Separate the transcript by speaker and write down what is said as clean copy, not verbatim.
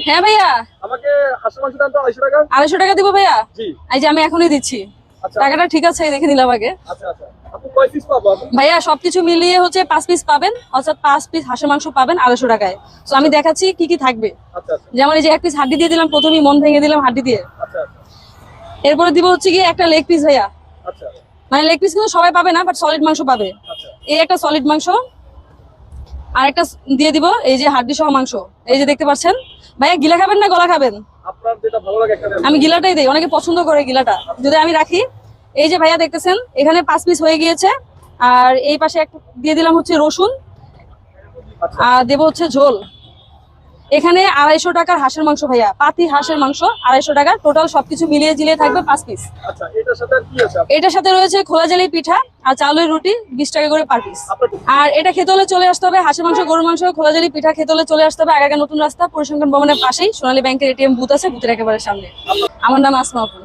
Speaker 1: হ্যাঁ ভাইয়া,
Speaker 2: আমাকে হাঁসের মাংস দাম তো 250 টাকা।
Speaker 1: 250 টাকা দিব ভাইয়া।
Speaker 2: জি।
Speaker 1: এই যে আমি এখনই দিচ্ছি।
Speaker 2: আচ্ছা
Speaker 1: টাকাটা ঠিক আছে, দেখে নিলাম আগে।
Speaker 2: আচ্ছা আচ্ছা, আপনি কয় পিস পাবো?
Speaker 1: ভাইয়া সবকিছু মিলিয়ে হচ্ছে 5 পিস পাবেন, অর্থাৎ 5 পিস হাঁসের মাংস পাবেন 250 টাকায়। তো আমি দেখাচ্ছি কি কি থাকবে।
Speaker 2: আচ্ছা আচ্ছা
Speaker 1: যেমন এই যে 1 পিস হাড্ডি দিয়ে দিলাম, প্রথমেই মন ভেঙে দিলাম হাড্ডি দিয়ে।
Speaker 2: আচ্ছা
Speaker 1: এরপরে দিব হচ্ছে কি একটা লেগ পিস ভাইয়া,
Speaker 2: আচ্ছা
Speaker 1: মানে লেগ পিস কিন্তু সবাই পাবে না, বাট সলিড মাংস পাবে।
Speaker 2: আচ্ছা
Speaker 1: এই একটা সলিড মাংস, আর একটা দিয়ে দিব এই যে হাড্ডি সহ মাংস। এই যে দেখতে পাচ্ছেন ভাইয়া, গিলা খাবেন না গলা খাবেন?
Speaker 2: আপনার যেটা ভালো লাগে একটা দেন।
Speaker 1: আমি গিলাটাই দেই, অনেকে পছন্দ করে গিলাটা, যদি আমি রাখি। এই যে ভাইয়া দেখতেছেন এখানে 5 পিস হয়ে গিয়েছে। আর এই পাশে একটা দিয়ে দিলাম হচ্ছে রসুন,
Speaker 2: আচ্ছা
Speaker 1: আর দেবো হচ্ছে ঝোল। এখানে 250 টাকার হাঁসের মাংস ভাইয়া, পাতি হাঁসের মাংস 250 টাকা, টোটাল সবকিছু মিলিয়ে জিলিয়ে থাকবে 5 পিস।
Speaker 2: আচ্ছা, এটার সাথে আর কি আছে?
Speaker 1: এটার সাথে রয়েছে খোলা জালি পিঠা আর চাউলের রুটি, 20 টাকা করে পার পিস। আর এটা খেতে হলে চলে আসতে হবে, হাঁসের মাংস গরুর মাংস খোলা জালি পিঠা খেতে হলে চলে আসতে হবে আগারগাঁও নতুন রাস্তা পরিসংখ্যান ভবনের পাশেই সোনালী ব্যাংকের এটিএম বুথ আছে, বুথের একেবারে সামনে। আমার নাম আসমা আপু।